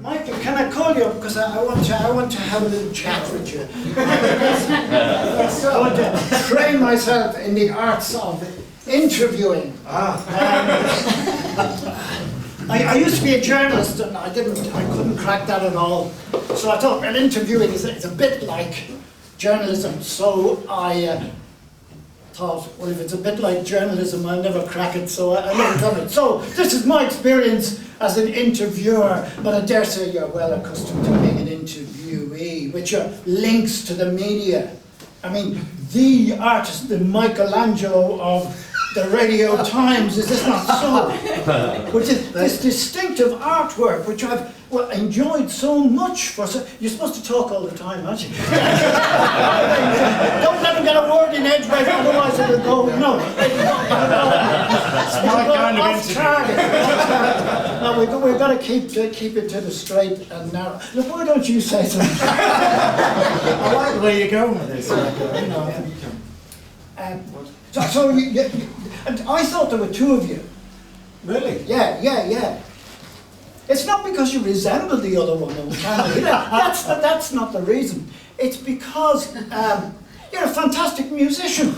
Michael, can I call you up because I want to have a little chat with you. I want to train myself in the arts of interviewing. I used to be a journalist and I couldn't crack that at all. So I thought, well, interviewing is a bit like journalism. So I thought, well, if it's a bit like journalism, I'll never crack it. So I never done it. So this is my experience as an interviewer, but I dare say you're well accustomed to being an interviewee, which are links to the media. I mean, the artist, the Michelangelo of the Radio Times, is this not so? Which is this distinctive artwork, which I've enjoyed so much for. You're supposed to talk all the time, aren't you? Don't let him get a word in edgeways, otherwise it'll go. No, it's my kind of off target. No, we've got to keep it to the straight and narrow. Look, why don't you say something? I like the way you're going with this. So I thought there were two of you. Really? Yeah. It's not because you resemble the other one. That's not the reason. It's because you're a fantastic musician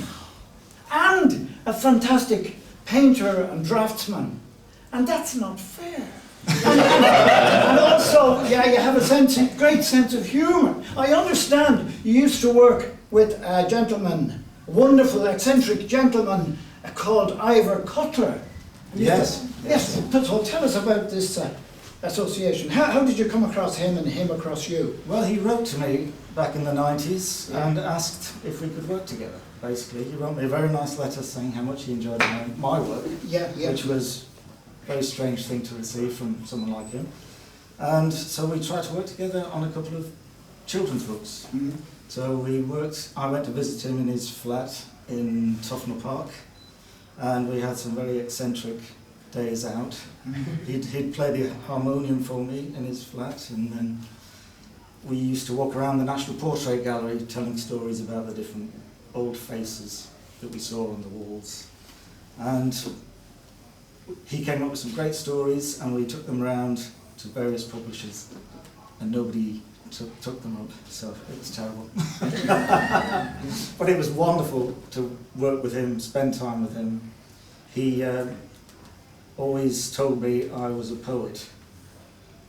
and a fantastic painter and draftsman, and that's not fair. and also, you have a great sense of humour. I understand you used to work with a gentleman, wonderful, eccentric gentleman called Ivor Cutler. Yes. So tell us about this association. How did you come across him and him across you? Well, he wrote to me back in the 90s and asked if we could work together, basically. He wrote me a very nice letter saying how much he enjoyed my work, which was a very strange thing to receive from someone like him. And so we tried to work together on a couple of children's books. Mm-hmm. So I went to visit him in his flat in Tufnell Park, and we had some very eccentric days out. He'd play the harmonium for me in his flat, and then we used to walk around the National Portrait Gallery telling stories about the different old faces that we saw on the walls. And he came up with some great stories, and we took them around to various publishers, and nobody took them up, so it was terrible. But it was wonderful to work with him, spend time with him. He always told me I was a poet,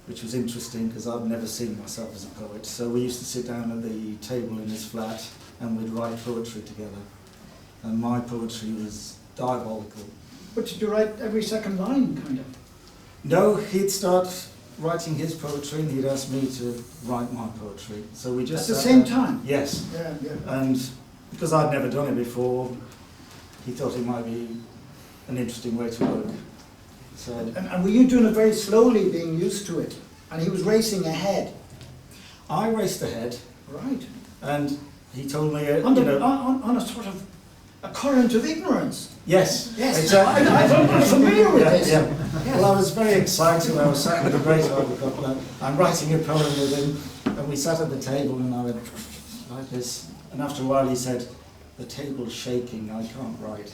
which was interesting because I've never seen myself as a poet. So we used to sit down at the table in his flat and we'd write poetry together. And my poetry was diabolical. But did you write every second line, kind of? No, he'd start writing his poetry and he'd ask me to write my poetry. So we just at the same time? Yes. Yeah. And because I'd never done it before, he thought it might be an interesting way to work. So and were you doing it very slowly, being used to it? And he was racing ahead? I raced ahead. Right. And he told me... on a sort of a current of ignorance? Yes. I'm familiar with this. Yeah. Yes. Well, I was very excited. I was sat with a great Ivor Cutler. I'm writing a poem with him, and we sat at the table, and I went like this. And after a while he said, "The table's shaking, I can't write."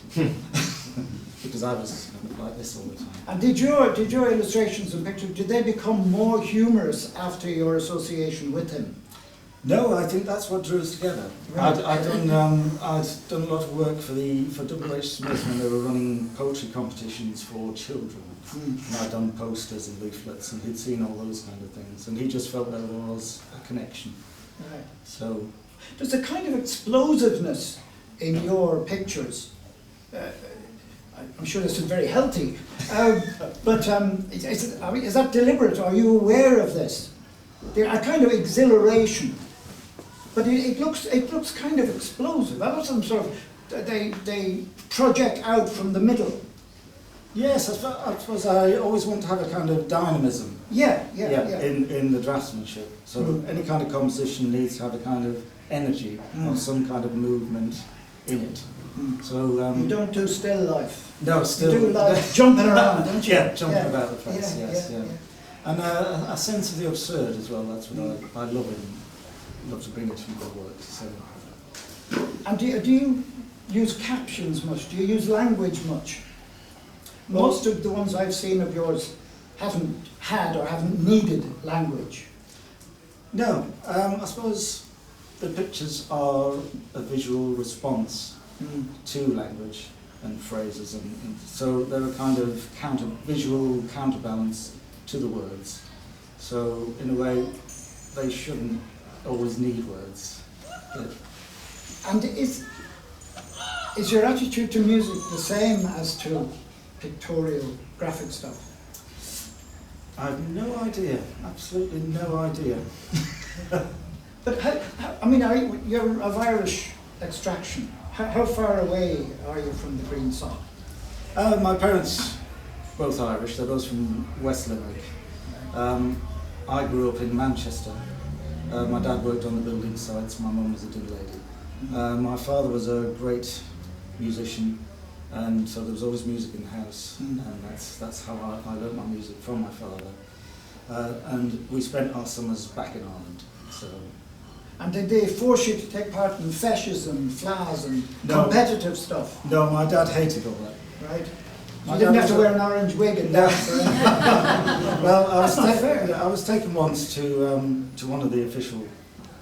Because I was like this all the time. And did your illustrations and pictures, did they become more humorous after your association with him? No, I think that's what drew us together. Right. I'd done a lot of work for W.H. Smith when they were running poetry competitions for children. And I'd done posters and leaflets, and he'd seen all those kind of things, and he just felt there was a connection. Right. So there's a kind of explosiveness in your pictures. I'm sure this is very healthy, but is that deliberate? Are you aware of this? There's a kind of exhilaration, but it looks kind of explosive. That was some sort of they project out from the middle. yes, I suppose I always want to have a kind of dynamism. Yeah. In the draftsmanship. So any kind of composition needs to have a kind of energy or some kind of movement in it. So you don't do still life. No, still. You do like jumping around, don't you? Yeah, jumping about the place. Yes. Yeah. And a sense of the absurd as well. That's what I love and love to bring it to my work. So. And do you use captions much? Do you use language much? Most of the ones I've seen of yours haven't had or haven't needed language? No, I suppose the pictures are a visual response to language and phrases, and so they're a kind of visual counterbalance to the words. So in a way, they shouldn't always need words. And is your attitude to music the same as to pictorial, graphic stuff? I've no idea, absolutely no idea. But you're of Irish extraction. How far away are you from the Green Sock? My parents, both Irish, they're both from West Limerick. I grew up in Manchester. My dad worked on the building sites, my mum was a dinner lady. My father was a great musician, and so there was always music in the house, and that's how I learnt my music, from my father. And we spent our summers back in Ireland. So. And did they force you to take part in feshes and flas and competitive stuff? No, my dad hated all that. Right. You didn't have to wear an orange wig and dance or anything. Well, I was taken once to one of the official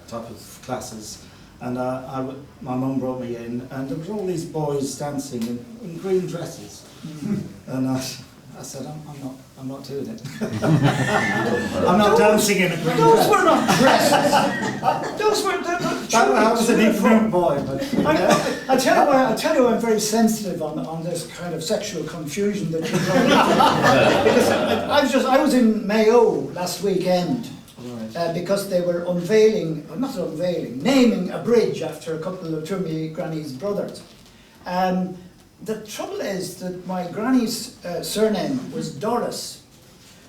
type of classes, and my mum brought me in, and there were all these boys dancing in green dresses, and I said, I'm not doing it. I'm not dancing in a green dress. Those were not dresses. Those were I was an ignorant boy. But I tell you, I'm very sensitive on this kind of sexual confusion that you're going into. Because I was in Mayo last weekend. Right. Because they were naming a bridge after a couple of my granny's brothers. The trouble is that my granny's surname was Doris,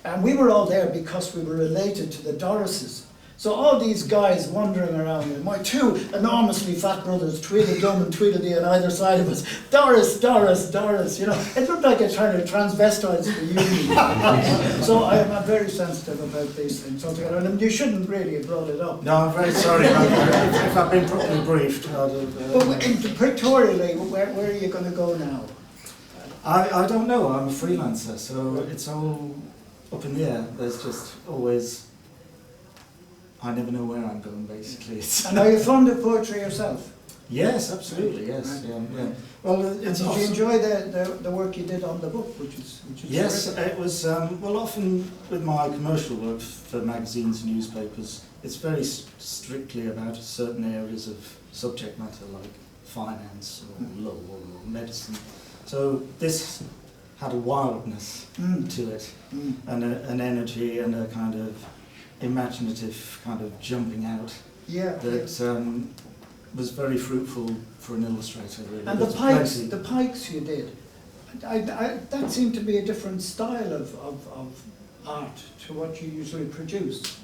and we were all there because we were related to the Dorises. So all these guys wandering around, and my two enormously fat brothers, Tweedledum and Tweedledee on either side of us, Doris, Doris, Doris, you know, it looked like a kind of transvestites the union. So I'm very sensitive about these things altogether, and you shouldn't really have brought it up. No, I'm very sorry about that. If I've been properly briefed, I'd have... But pictorially, where are you going to go now? I don't know, I'm a freelancer, so it's all up in the air. There's just always... I never know where I'm going, basically. And are you fond of poetry yourself? Yes, absolutely, yes. Right. Yeah. Well, did you enjoy the work you did on the book, which is yes, terrific? it was, well, often with my commercial work for magazines and newspapers, it's very strictly about certain areas of subject matter, like finance or law or medicine. So this had a wildness to it, and an energy and a kind of imaginative kind of jumping out that was very fruitful for an illustrator, really. And the pikes you did, that seemed to be a different style of art to what you usually produce.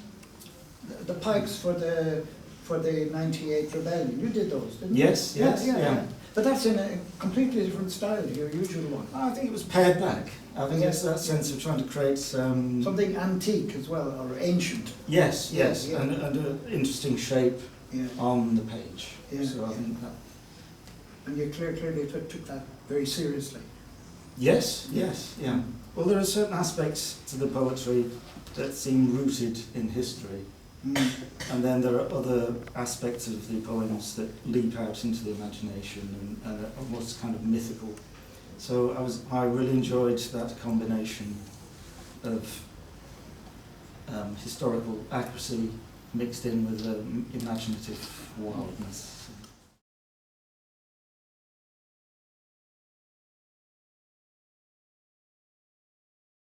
The pikes for the 98 Rebellion, you did those, didn't you? Yes, yeah. But that's in a completely different style to your usual one. I think it was pared back. I think it's that sense of trying to create something antique as well, or ancient. Yes, and an interesting shape on the page. So I think that. And you clearly took that very seriously. Yes, yeah. Well, there are certain aspects to the poetry that seem rooted in history. And then there are other aspects of the poems that leap out into the imagination and are almost kind of mythical. So I really enjoyed that combination of historical accuracy mixed in with imaginative wildness.